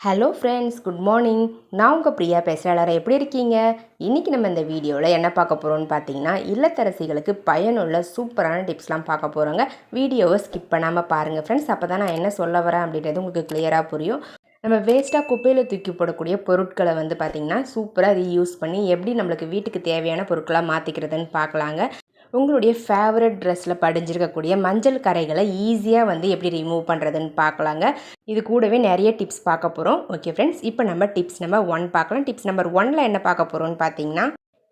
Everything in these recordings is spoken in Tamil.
Hello friends, good morning. நான் உங்கள் பிரியா பேசுகிறேன். எல்லாரும் எப்படி இருக்கீங்க? இன்றைக்கி நம்ம இந்த வீடியோவில் என்ன பார்க்க போகிறோம்னு பார்த்தீங்கன்னா, இல்லத்தரசிகளுக்கு பயனுள்ள சூப்பரான டிப்ஸ்லாம் பார்க்க போகிறோங்க. வீடியோவை ஸ்கிப் பண்ணாமல் பாருங்கள் ஃப்ரெண்ட்ஸ். அப்போ தான் நான் என்ன சொல்ல வரேன் அப்படின்றது உங்களுக்கு கிளியராக புரியும். நம்ம வேஸ்ட்டாக குப்பையில் தூக்கி போடக்கூடிய பொருட்களை வந்து பார்த்திங்கன்னா சூப்பராக ரீயூஸ் பண்ணி எப்படி நம்மளுக்கு வீட்டுக்கு தேவையான பொருட்களாக மாற்றிக்கிறதுன்னு பார்க்கலாங்க. உங்களுடைய ஃபேவரட் ட்ரெஸ்ஸில் படிஞ்சிருக்கக்கூடிய மஞ்சள் கரைகளை ஈஸியாக வந்து எப்படி ரிமூவ் பண்ணுறதுன்னு பார்க்கலாங்க. இது கூடவே நிறைய டிப்ஸ் பார்க்க போகிறோம். ஓகே ஃப்ரெண்ட்ஸ், இப்போ நம்ம டிப்ஸ் நம்பர் 1 பார்க்கலாம். டிப்ஸ் நம்பர் 1ல் என்ன பார்க்க போகிறோம்னு பார்த்தீங்கன்னா,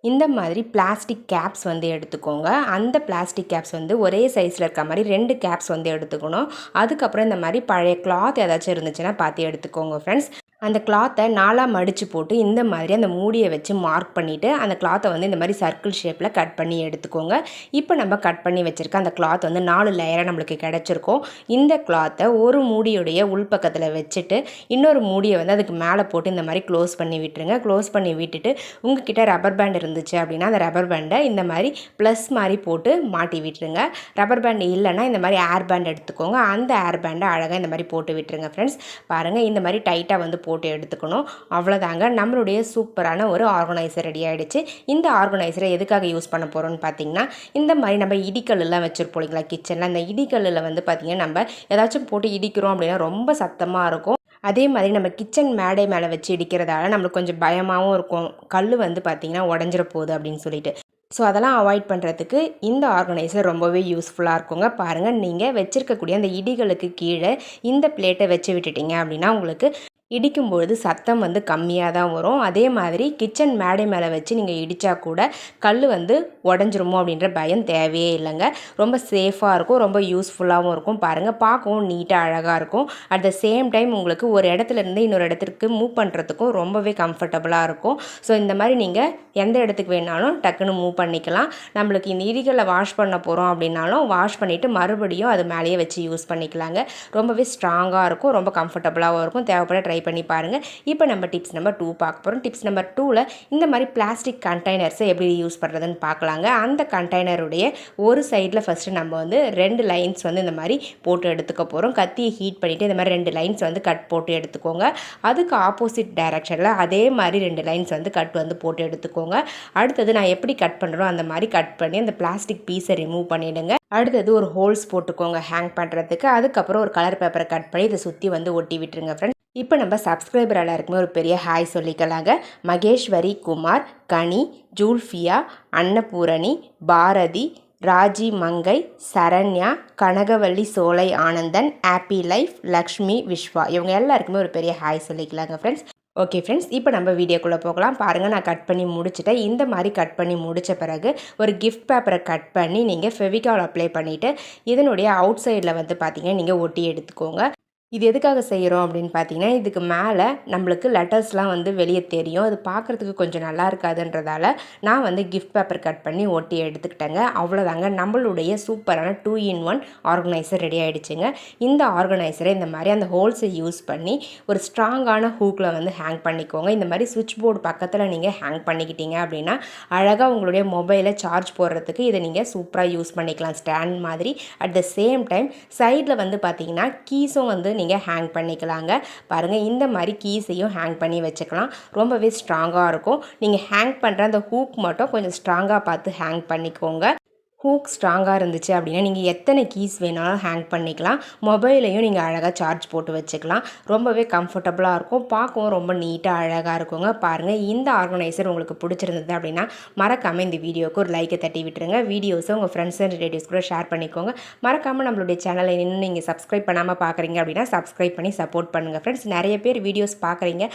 இந்த மாதிரி பிளாஸ்டிக் கேப்ஸ் வந்து எடுத்துக்கோங்க. அந்த பிளாஸ்டிக் கேப்ஸ் வந்து ஒரே சைஸில் இருக்க மாதிரி 2 கேப்ஸ் வந்து எடுத்துக்கணும். அதுக்கப்புறம் இந்த மாதிரி பழைய கிளாத் ஏதாச்சும் இருந்துச்சுன்னா பார்த்து எடுத்துக்கோங்க ஃப்ரெண்ட்ஸ். அந்த கிளாத்தை 4ஆக மடித்து போட்டு இந்த மாதிரி அந்த மூடியை வச்சு மார்க் பண்ணிவிட்டு அந்த கிளாத்தை வந்து இந்த மாதிரி சர்க்கிள் ஷேப்பில் கட் பண்ணி எடுத்துக்கோங்க. இப்போ நம்ம கட் பண்ணி வச்சுருக்க அந்த கிளாத் வந்து 4 லேயராக நம்மளுக்கு கிடச்சிருக்கும். இந்த கிளாத்தை ஒரு மூடியுடைய உள்பக்கத்தில் வச்சுட்டு இன்னொரு மூடியை வந்து அதுக்கு மேலே போட்டு இந்த மாதிரி க்ளோஸ் பண்ணி விட்டுருங்க. க்ளோஸ் பண்ணி விட்டுட்டு உங்ககிட்ட ரப்பர் பேண்ட் இருந்துச்சு அப்படின்னா அந்த ரப்பர் பேண்டை இந்த மாதிரி ப்ளஸ் மாதிரி போட்டு மாட்டி விட்டுருங்க. ரப்பர் பேண்ட் இல்லைன்னா இந்த மாதிரி ஏர் பேண்ட் எடுத்துக்கோங்க. அந்த ஏர் பேண்டை அழகாக இந்த மாதிரி போட்டு விட்டுருங்க ஃப்ரெண்ட்ஸ். பாருங்கள், இந்த மாதிரி டைட்டாக வந்து போட்டு எடுத்துக்கணும். அவ்வளோதாங்க, நம்மளுடைய சூப்பரான ஒரு ஆர்கனைசர் ரெடி ஆகிடுச்சு. இந்த ஆர்கனைசரை எதுக்காக யூஸ் பண்ண போகிறோம்னு பார்த்தீங்கன்னா, இந்த மாதிரி நம்ம இடிக்கல்லாம் வச்சுருப்போம் இல்லைங்களா கிச்சனில். அந்த இடிக்கல்லில் வந்து பார்த்திங்கன்னா நம்ம ஏதாச்சும் போட்டு இடிக்கிறோம் அப்படின்னா ரொம்ப சத்தமாக இருக்கும். அதே மாதிரி நம்ம கிச்சன் மேடை மேலே வச்சு இடிக்கிறதால நம்மளுக்கு கொஞ்சம் பயமாகவும் இருக்கும். கல் வந்து பார்த்திங்கன்னா உடஞ்சிட போகுது அப்படின்னு சொல்லிட்டு. ஸோ அதெல்லாம் அவாய்ட் பண்ணுறதுக்கு இந்த ஆர்கனைசர் ரொம்பவே யூஸ்ஃபுல்லாக இருக்குங்க. பாருங்கள், நீங்கள் வச்சுருக்கக்கூடிய அந்த இடிகளுக்கு கீழே இந்த பிளேட்டை வச்சு விட்டுட்டிங்க அப்படின்னா உங்களுக்கு இடிக்கும்பொழுது சத்தம் வந்து கம்மியாக தான் வரும். அதே மாதிரி கிச்சன் மேடை மேலே வச்சு நீங்கள் இடித்தா கூட கல் வந்து உடஞ்சிருமோ அப்படின்ற பயம் தேவையே இல்லைங்க. ரொம்ப சேஃபாக இருக்கும், ரொம்ப யூஸ்ஃபுல்லாகவும் இருக்கும். பாருங்கள், பார்க்கவும் நீட்டாக அழகாக இருக்கும். அட் த சேம் டைம் உங்களுக்கு ஒரு இடத்துலேருந்து இன்னொரு இடத்துக்கு மூவ் பண்ணுறதுக்கும் ரொம்பவே கம்ஃபர்டபுளாக இருக்கும். ஸோ இந்த மாதிரி நீங்கள் எந்த இடத்துக்கு வேணாலும் டக்குன்னு மூவ் பண்ணிக்கலாம். நம்மளுக்கு இந்த இடிகளை வாஷ் பண்ண போகிறோம் அப்படின்னாலும் வாஷ் பண்ணிவிட்டு மறுபடியும் அது மேலேயே வச்சு யூஸ் பண்ணிக்கலாங்க. ரொம்பவே ஸ்ட்ராங்காக இருக்கும், ரொம்ப கம்ஃபர்டபுளாகவும் இருக்கும். தேவைப்பட ட்ரை பண்ணி பாருங்கள். இப்போ நம்ம டிப்ஸ் நம்பர் 2 பார்க்க போகிறோம். டிப்ஸ் நம்பர் 2ல் இந்த மாதிரி பிளாஸ்டிக் கண்டெய்னர்ஸை எப்படி யூஸ் பண்ணுறதுன்னு பார்க்கலாங்க. அந்த கண்டெய்னருடைய ஒரு சைடில் ஃபஸ்ட்டு நம்ம வந்து 2 லைன்ஸ் வந்து இந்த மாதிரி போட்டு எடுத்துக்க போகிறோம். கத்தியை ஹீட் பண்ணிவிட்டு இந்த மாதிரி 2 லைன்ஸ் வந்து கட் போட்டு எடுத்துக்கோங்க. அதுக்கு ஆப்போசிட் டைரக்ஷனில் அதே மாதிரி 2 லைன்ஸ் வந்து கட் வந்து போட்டு எடுத்துக்கோங்க. அடுத்தது நான் எப்படி கட் பண்ணுறோம் அந்த மாதிரி கட் பண்ணி அந்த பிளாஸ்டிக் பீஸை ரிமூவ் பண்ணிவிடுங்க. அடுத்தது ஒரு ஹோல்ஸ் போட்டுக்கோங்க ஹேங் பண்ணுறதுக்கு. அதுக்கப்புறம் ஒரு கலர் பேப்பரை கட் பண்ணி இதை சுற்றி வந்து ஒட்டி விட்டுருங்க ஃப்ரெண்ட்ஸ். இப்போ நம்ம சப்ஸ்கிரைபர் எல்லாருக்குமே ஒரு பெரிய ஹாய் சொல்லிக்கலாங்க. மகேஸ்வரி குமார், கனி, ஜூல்ஃபியா, அன்னபூரணி, பாரதி, ராஜி மங்கை, சரண்யா, கனகவள்ளி சோலை ஆனந்தன், ஹாப்பி லைஃப், லக்ஷ்மி, விஸ்வா, இவங்க எல்லாருக்குமே ஒரு பெரிய ஹாய் சொல்லிக்கலாங்க ஃப்ரெண்ட்ஸ். ஓகே ஃப்ரெண்ட்ஸ், இப்போ நம்ம வீடியோக்குள்ளே போகலாம். பாருங்கள், நான் கட் பண்ணி முடிச்சுட்டேன். இந்த மாதிரி கட் பண்ணி முடித்த பிறகு ஒரு கிஃப்ட் பேப்பரை கட் பண்ணி நீங்கள் ஃபெவிகால் அப்ளை பண்ணிவிட்டு இதனுடைய அவுட் சைடில் வந்து பார்த்திங்கன்னா நீங்கள் ஒட்டி எடுத்துக்கோங்க. இது எதுக்காக செய்கிறோம் அப்படின்னு பார்த்தீங்கன்னா, இதுக்கு மேலே நம்மளுக்கு லெட்டர்ஸ்லாம் வந்து வெளியே தெரியும். அது பார்க்குறதுக்கு கொஞ்சம் நல்லா இருக்காதுன்றதால நான் வந்து கிஃப்ட் பேப்பர் கட் பண்ணி ஒட்டி எடுத்துக்கிட்டேங்க. அவ்வளோதாங்க, நம்மளுடைய சூப்பரான 2-in-1 ஆர்கனைசர் ரெடி ஆகிடுச்சுங்க. இந்த ஆர்கனைசரை இந்த மாதிரி அந்த ஹோல்ஸை யூஸ் பண்ணி ஒரு ஸ்ட்ராங்கான ஹூக்கில் வந்து ஹேங் பண்ணிக்கோங்க. இந்த மாதிரி சுவிட்ச் போர்டு பக்கத்தில் நீங்கள் ஹேங் பண்ணிக்கிட்டீங்க அப்படின்னா அழகாக உங்களுடைய மொபைலை சார்ஜ் போடுறதுக்கு இதை நீங்கள் சூப்பராக யூஸ் பண்ணிக்கலாம், ஸ்டாண்ட் மாதிரி. அட் த சேம் டைம் சைடில் வந்து பார்த்திங்கன்னா கீஸும் வந்து நீங்கள் ஹேங் பண்ணிக்கலாங்க. பாருங்கள், இந்த மாதிரி கீஸையும் ஹேங் பண்ணி வச்சுக்கலாம். ரொம்பவே ஸ்ட்ராங்காக இருக்கும். நீங்கள் ஹேங் பண்ணுற அந்த ஹூக் மட்டும் கொஞ்சம் ஸ்ட்ராங்காக பார்த்து ஹேங் பண்ணிக்கோங்க. ஹூக் ஸ்ட்ராங்காக இருந்துச்சு அப்படின்னா நீங்கள் எத்தனை கீஸ் வேணாலும் ஹேங் பண்ணிக்கலாம். மொபைலையும் நீங்கள் அழகாக சார்ஜ் போட்டு வச்சுக்கலாம். ரொம்பவே கம்ஃபர்டபுளாக இருக்கும், பார்க்கவும் ரொம்ப நீட்டாக அழகாக இருக்குங்க. பாருங்கள், இந்த ஆர்கனைசர் உங்களுக்கு பிடிச்சிருந்தது அப்படின்னா மறக்காமல் இந்த வீடியோவுக்கு ஒரு லைக்கை தட்டி விட்டுருங்க. வீடியோஸை உங்கள் ஃப்ரெண்ட்ஸ் அண்ட் ரிலேட்டிவ்ஸ் கூட ஷேர் பண்ணிக்கோங்க. மறக்காமல் நம்மளுடைய சேனலை இன்னும் நீங்கள் சப்ஸ்கிரைப் பண்ணாமல் பார்க்குறீங்க அப்படின்னா சப்ஸ்கிரைப் பண்ணி சப்போர்ட் பண்ணுங்கள் ஃப்ரெண்ட்ஸ். நிறைய பேர் வீடியோஸ் பார்க்குறீங்க,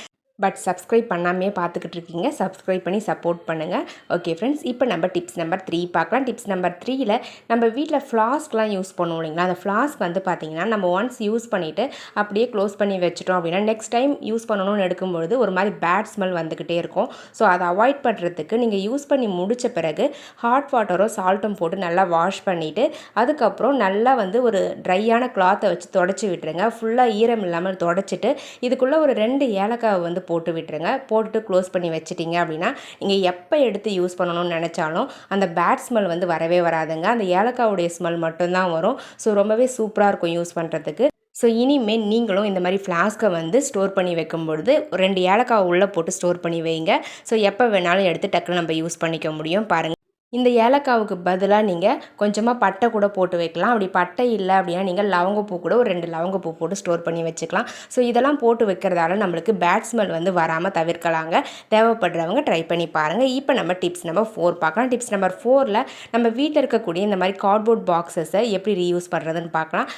பட் சப்ஸ்கிரைப் பண்ணாமே பார்த்துக்கிட்டு இருக்கீங்க. சப்ஸ்கிரைப் பண்ணி சப்போர்ட் பண்ணுங்கள். ஓகே ஃப்ரெண்ட்ஸ், இப்போ நம்ம டிப்ஸ் நம்பர் 3 பார்க்கலாம். டிப்ஸ் நம்பர் 3ல் நம்ம வீட்டில் ஃப்ளாஸ்க்லாம் யூஸ் பண்ணுவோம் இல்லைங்களா. அந்த ஃப்ளாஸ்க் வந்து பார்த்திங்கன்னா நம்ம ஒன்ஸ் யூஸ் பண்ணிவிட்டு அப்படியே க்ளோஸ் பண்ணி வச்சுட்டோம் அப்படின்னா நெக்ஸ்ட் டைம் யூஸ் பண்ணணும்னு எடுக்கும்பொழுது ஒரு மாதிரி பேட் ஸ்மெல் வந்துக்கிட்டே இருக்கும். ஸோ அதை அவாய்ட் பண்ணுறதுக்கு நீங்கள் யூஸ் பண்ணி முடித்த பிறகு ஹாட் வாட்டரோ சால்ட்டும் போட்டு நல்லா வாஷ் பண்ணிவிட்டு அதுக்கப்புறம் நல்லா வந்து ஒரு ட்ரையான கிளாத்தை வச்சு தொடச்சி விட்டுருங்க. ஃபுல்லாக ஈரம் இல்லாமல் தொடச்சிட்டு இதுக்குள்ளே ஒரு 2 ஏலக்காவை வந்து போட்டு விட்டுருங்க. போட்டுட்டு க்ளோஸ் பண்ணி வச்சிட்டிங்க அப்படின்னா நீங்கள் எப்போ எடுத்து யூஸ் பண்ணணும்னு நினச்சாலும் அந்த பேட் ஸ்மெல் வந்து வரவே வராதுங்க. அந்த ஏலக்காவுடைய ஸ்மெல் மட்டும்தான் வரும். ஸோ ரொம்பவே சூப்பராக இருக்கும் யூஸ் பண்ணுறதுக்கு. ஸோ இனிமேல் நீங்களும் இந்த மாதிரி ஃப்ளாஸ்க்கை வந்து ஸ்டோர் பண்ணி வைக்கும்பொழுது 2 ஏலக்காய் உள்ளே போட்டு ஸ்டோர் பண்ணி வைங்க. ஸோ எப்போ வேணாலும் எடுத்து டக்குன்னு நம்ம யூஸ் பண்ணிக்க முடியும் பாருங்கள். இந்த ஏலக்காவுக்கு பதிலாக நீங்கள் கொஞ்சமாக பட்டை கூட போட்டு வைக்கலாம். அப்படி பட்டை இல்லை அப்படின்னா நீங்கள் லவங்கப்பூ கூட ஒரு 2 லவங்கப்பூ போட்டு ஸ்டோர் பண்ணி வச்சுக்கலாம். ஸோ இதெல்லாம் போட்டு வைக்கிறதால நம்மளுக்கு பேட் ஸ்மெல் வந்து வராமல் தவிர்க்கலாங்க. தேவைப்படுறவங்க ட்ரை பண்ணி பாருங்கள். இப்போ நம்ம டிப்ஸ் நம்பர் 4 பார்க்கலாம். டிப்ஸ் நம்பர் 4ல் நம்ம வீட்டில் இருக்கக்கூடிய இந்த மாதிரி கார்ட்போர்ட் பாக்ஸஸை எப்படி ரீயூஸ் பண்ணுறதுன்னு பார்க்கலாம்.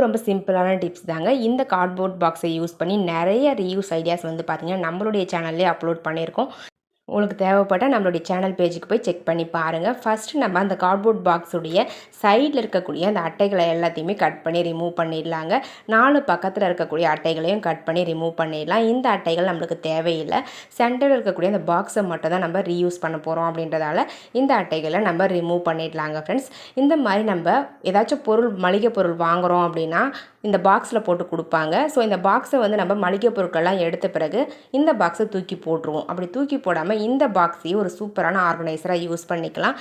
ரொம்ப சிம்பிளான டிப்ஸ் தாங்க. இந்த கார்ட்போர்ட் பாக்ஸை யூஸ் பண்ணி நிறைய ரீயூஸ் ஐடியாஸ் வந்து பார்த்திங்கன்னா நம்மளுடைய சேனல்லே அப்லோட் பண்ணியிருக்கோம். உங்களுக்கு தேவைப்பட்டால் நம்மளுடைய சேனல் பேஜுக்கு போய் செக் பண்ணி பாருங்கள். ஃபஸ்ட்டு நம்ம அந்த கார்ட்போர்ட் பாக்ஸுடைய சைடில் இருக்கக்கூடிய அந்த அட்டைகளை எல்லாத்தையுமே கட் பண்ணி ரிமூவ் பண்ணிடலாங்க. 4 பக்கத்தில் இருக்கக்கூடிய அட்டைகளையும் கட் பண்ணி ரிமூவ் பண்ணிடலாம். இந்த அட்டைகள் நம்மளுக்கு தேவையில்லை. சென்டரில் இருக்கக்கூடிய அந்த பாக்ஸை மட்டும் தான் நம்ம ரீயூஸ் பண்ண போகிறோம் அப்படின்றதால இந்த அட்டைகளை நம்ம ரிமூவ் பண்ணிடலாங்க ஃப்ரெண்ட்ஸ். இந்த மாதிரி நம்ம ஏதாச்சும் பொருள் மளிகை பொருள் வாங்குகிறோம் அப்படின்னா இந்த பாக்ஸில் போட்டு கொடுப்பாங்க. ஸோ இந்த பாக்ஸை வந்து நம்ம மளிகை பொருட்கள்லாம் எடுத்த பிறகு இந்த பாக்ஸை தூக்கி போட்டுருவோம். அப்படி தூக்கி போடாமல் இந்த பாக்ஸையும் ஒரு சூப்பரான ஆர்கனைசராக யூஸ் பண்ணிக்கலாம்.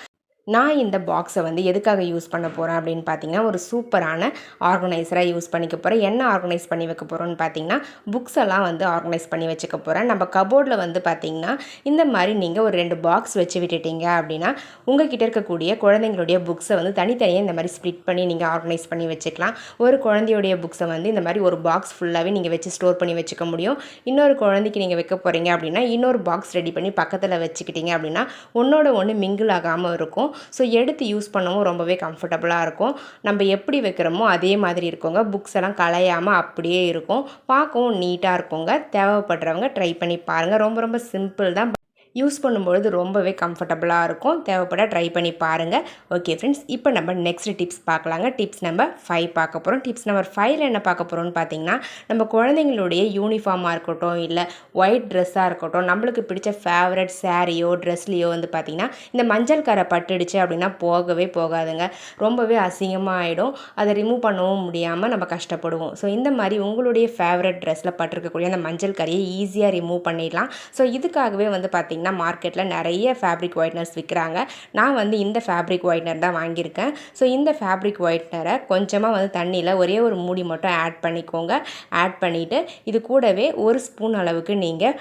நான் இந்த பாக்ஸை வந்து எதுக்காக யூஸ் பண்ண போகிறேன் அப்படின்னு பார்த்தீங்கன்னா ஒரு சூப்பரான ஆர்கனைசராக யூஸ் பண்ணிக்க போகிறேன். என்ன ஆர்கனைஸ் பண்ணி வைக்க போகிறோன்னு பார்த்தீங்கன்னா புக்ஸ் எல்லாம் வந்து ஆர்கனைஸ் பண்ணி வச்சுக்க போகிறேன். நம்ம கபோர்டில் வந்து பார்த்திங்கன்னா இந்த மாதிரி நீங்கள் ஒரு 2 பாக்ஸ் வச்சு விட்டுட்டீங்க அப்படின்னா உங்கள் கிட்ட இருக்கக்கூடிய குழந்தைங்களுடைய புக்ஸை வந்து தனித்தனியாக இந்த மாதிரி ஸ்ப்ளிட் பண்ணி நீங்கள் ஆர்கனைஸ் பண்ணி வச்சுக்கலாம். ஒரு குழந்தையுடைய புக்ஸை வந்து இந்த மாதிரி ஒரு பாக்ஸ் ஃபுல்லாகவே நீங்கள் வச்சு ஸ்டோர் பண்ணி வச்சுக்க முடியும். இன்னொரு குழந்தைக்கு நீங்கள் வைக்க போகிறீங்க அப்படின்னா இன்னொரு பாக்ஸ் ரெடி பண்ணி பக்கத்தில் வச்சுக்கிட்டீங்க அப்படின்னா ஒன்றோட ஒன்று மிங்கிள் ஆகாமல் இருக்கும். ஸோ எடுத்து யூஸ் பண்ணவும் ரொம்பவே கம்ஃபர்டபுளாக இருக்கும். நம்ம எப்படி வைக்கிறோமோ அதே மாதிரி இருக்குங்க. புக்ஸ் எல்லாம் கலையாமல் அப்படியே இருக்கும். பார்க்கவும் நீட்டாக இருக்குங்க. தேவைப்படுறவங்க ட்ரை பண்ணி பாருங்கள். ரொம்ப சிம்பிள் தான். யூஸ் பண்ணும்பொழுது ரொம்பவே கம்ஃபர்டபுளாக இருக்கும். தேவைப்பட ட்ரை பண்ணி பாருங்கள். ஓகே ஃப்ரெண்ட்ஸ், இப்போ நம்ம நெக்ஸ்ட் டிப்ஸ் பார்க்கலாங்க. டிப்ஸ் நம்பர் 5 பார்க்க போகிறோம். டிப்ஸ் நம்பர் 5ல் என்ன பார்க்க போகிறோம்னு பார்த்தீங்கன்னா நம்ம குழந்தைங்களுடைய யூனிஃபார்மாக இருக்கட்டும் இல்லை ஒயிட் ட்ரெஸ்ஸாக இருக்கட்டும் நம்மளுக்கு பிடிச்ச ஃபேவரட் சாரியோ ட்ரெஸ்லேயோ வந்து பார்த்திங்கன்னா இந்த மஞ்சள் கரை பட்டுடுச்சு அப்படின்னா போகவே போகாதுங்க. ரொம்பவே அசிங்கமாக ஆகிடும். அதை ரிமூவ் பண்ணவும் முடியாமல் நம்ம கஷ்டப்படுவோம். ஸோ இந்த மாதிரி உங்களுடைய ஃபேவரட் ட்ரெஸ்ஸில் பட்டிருக்கக்கூடிய அந்த மஞ்சள் கரையை ஈஸியாக ரிமூவ் பண்ணிடலாம். ஸோ இதுக்காகவே வந்து பார்த்திங்கன்னா மார்க்கெட்டில் நிறைய ஃபேப்ரிக் ஒயிட்னர்ஸ் விற்கிறாங்க. நான் வந்து இந்த ஃபேப்ரிக் ஒயிட்னர் தான் வாங்கியிருக்கேன். ஸோ இந்த ஃபேப்ரிக் ஒயிட்னரை கொஞ்சமாக வந்து தண்ணியில் ஒரே ஒரு மூடி மட்டும் ஆட் பண்ணிக்கோங்க. ஆட் பண்ணிவிட்டு இது கூடவே 1 ஸ்பூன் அளவுக்கு நீங்கள்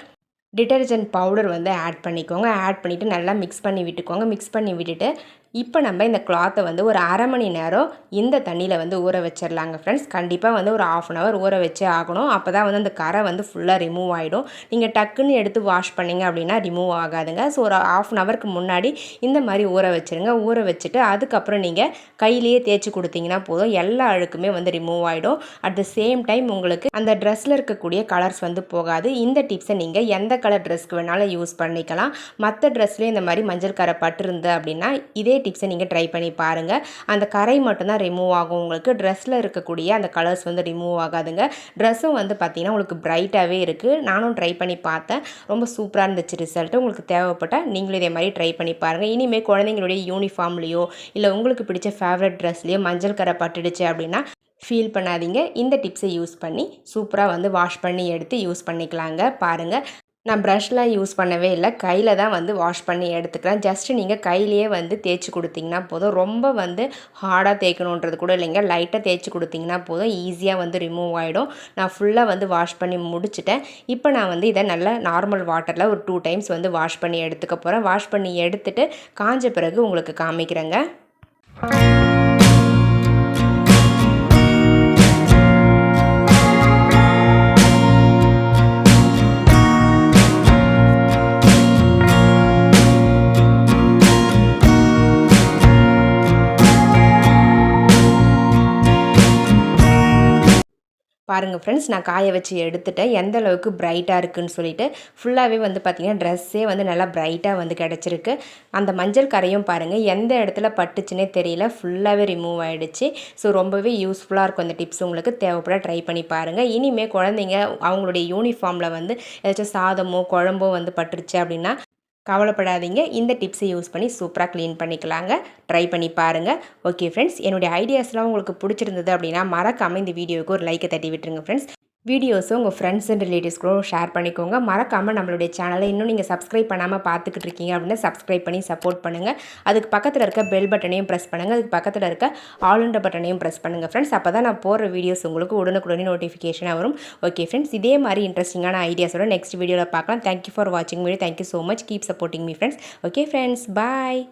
டிட்டர்ஜென்ட் பவுடர் வந்து ஆட் பண்ணிக்கோங்க. ஆட் பண்ணிவிட்டு நல்லா மிக்ஸ் பண்ணி விட்டுக்கோங்க. மிக்ஸ் பண்ணி விட்டுட்டு இப்போ நம்ம இந்த கிளாத்தை வந்து ஒரு அரை மணி நேரம் இந்த தண்ணியில் வந்து ஊற வச்சிடலாங்க ஃப்ரெண்ட்ஸ். கண்டிப்பாக வந்து ஒரு 1/2 அன் ஹவர் ஊற வச்சே ஆகணும். அப்போ தான் வந்து அந்த கரை வந்து ஃபுல்லாக ரிமூவ் ஆகிடும். நீங்கள் டக்குன்னு எடுத்து வாஷ் பண்ணிங்க அப்படின்னா ரிமூவ் ஆகாதுங்க. ஸோ ஒரு 1/2 அன் ஹவருக்கு முன்னாடி இந்த மாதிரி ஊற வச்சுருங்க. ஊற வச்சுட்டு அதுக்கப்புறம் நீங்கள் கையிலேயே தேய்ச்சி கொடுத்தீங்கன்னா போதும். எல்லா அழுக்குமே வந்து ரிமூவ் ஆகிடும். அட் த சேம் டைம் உங்களுக்கு அந்த ட்ரெஸ்ஸில் இருக்கக்கூடிய கலர்ஸ் வந்து போகாது. இந்த டிப்ஸை நீங்கள் எந்த கலர் ட்ரெஸ்க்கு வேணாலும் யூஸ் பண்ணிக்கலாம். மற்ற ட்ரெஸ்லேயும் இந்த மாதிரி மஞ்சள் கரை பட்டிருந்து அப்படின்னா இதே டிப்ஸை நீங்கள் ட்ரை பண்ணி பாருங்கள். அந்த கரை மட்டும்தான் ரிமூவ் ஆகும். உங்களுக்கு ட்ரெஸ்ஸில் இருக்கக்கூடிய அந்த கலர்ஸ் வந்து ரிமூவ் ஆகாதுங்க. ட்ரெஸ்ஸும் வந்து பார்த்திங்கன்னா உங்களுக்கு பிரைட்டாகவே இருக்குது. நானும் ட்ரை பண்ணி பார்த்தேன். ரொம்ப சூப்பராக இருந்துச்சு ரிசல்ட்டு. உங்களுக்கு தேவைப்பட்டால் நீங்களும் இதே மாதிரி ட்ரை பண்ணி பாருங்கள். இனிமேல் குழந்தைங்களுடைய யூனிஃபார்ம்லேயோ இல்லை உங்களுக்கு பிடிச்ச ஃபேவரட் ட்ரெஸ்லேயோ மஞ்சள் கரை பட்டுடுச்சு அப்படின்னா ஃபீல் பண்ணாதீங்க. இந்த டிப்ஸை யூஸ் பண்ணி சூப்பராக வந்து வாஷ் பண்ணி எடுத்து யூஸ் பண்ணிக்கலாங்க. பாருங்கள், நான் ப்ரஷ்லாம் யூஸ் பண்ணவே இல்லை. கையில் தான் வந்து வாஷ் பண்ணி எடுத்துக்கிறேன். ஜஸ்ட்டு நீங்கள் கையிலேயே வந்து தேய்ச்சி கொடுத்தீங்கன்னா போதும். ரொம்ப வந்து ஹார்டாக தேய்க்கணுன்றது கூட இல்லைங்க. லைட்டாக தேய்ச்சி கொடுத்தீங்கன்னா போதும். ஈஸியாக வந்து ரிமூவ் ஆகிடும். நான் ஃபுல்லாக வந்து வாஷ் பண்ணி முடிச்சிட்டேன். இப்போ நான் வந்து இதை நல்லா நார்மல் வாட்டரில் ஒரு 2 டைம்ஸ் வந்து வாஷ் பண்ணி எடுத்துக்க போகிறேன். வாஷ் பண்ணி எடுத்துகிட்டு காஞ்ச பிறகு உங்களுக்கு காமிக்கிறேங்க. பாருங்கள் ஃப்ரெண்ட்ஸ், நான் காய வச்சு எடுத்துட்டேன். எந்த அளவுக்கு பிரைட்டாக இருக்குதுன்னு சொல்லிட்டு ஃபுல்லாகவே வந்து பார்த்திங்கன்னா ட்ரெஸ்ஸே வந்து நல்லா பிரைட்டாக வந்து கிடச்சிருக்கு. அந்த மஞ்சள் கரையும் பாருங்கள் எந்த இடத்துல பட்டுச்சுன்னே தெரியல, ஃபுல்லாகவே ரிமூவ் ஆகிடுச்சு. ஸோ ரொம்பவே யூஸ்ஃபுல்லாக இருக்கும் இந்த டிப்ஸ். உங்களுக்கு தேவைப்பட ட்ரை பண்ணி பாருங்கள். இனிமேல் குழந்தைங்க அவங்களுடைய யூனிஃபார்மில் வந்து ஏதாச்சும் சாதமோ குழம்போ வந்து பட்டுருச்சு அப்படின்னா கவலைப்படாதீங்க. இந்த டிப்ஸை யூஸ் பண்ணி சூப்பராக க்ளீன் பண்ணிக்கலாங்க. ட்ரை பண்ணி பாருங்கள். ஓகே ஃப்ரெண்ட்ஸ், என்னுடைய ஐடியாஸ்லாம் உங்களுக்கு பிடிச்சிருந்தது அப்படின்னா மறக்காமல் இந்த வீடியோவுக்கு ஒரு லைக்கை தட்டி விட்டுருங்க ஃப்ரெண்ட்ஸ். வீடியோஸை உங்கள் ஃப்ரெண்ட்ஸ் அண்ட் ரிலேட்டிவ்ஸ்க்கூட ஷேர் பண்ணிக்கோங்க. மறக்காமல் நம்மளுடைய சேனலை இன்னும் நீங்கள் சப்ஸ்கிரைப் பண்ணாமல் பார்த்துக்கிட்டு இருக்கீங்க அப்படின்னா சப்ஸ்கிரைப் பண்ணி சப்போர்ட் பண்ணுங்கள். அதுக்கு பக்கத்தில் இருக்க பெல் பட்டனையும் ப்ரெஸ் பண்ணுங்கள். அதுக்கு பக்கத்தில் இருக்க ஆல்ன்ற பட்டனையும் ப்ரெஸ் பண்ணுங்கள் ஃப்ரெண்ட்ஸ். அப்போ தான் நான் போடுற வீடியோஸ் உங்களுக்கு உடனுக்குடனே நோட்டிஃபிகேஷனாக வரும். ஓகே ஃப்ரெண்ட்ஸ், இதே மாதிரி இன்ட்ரெஸ்டிங்கான ஐடியாஸோட நெக்ஸ்ட் வீடியோவில் பார்க்கலாம். தேங்க்யூ ஃபார் வாட்சிங் video. Thank you so much. Keep supporting me friends. Okay friends, பாய்.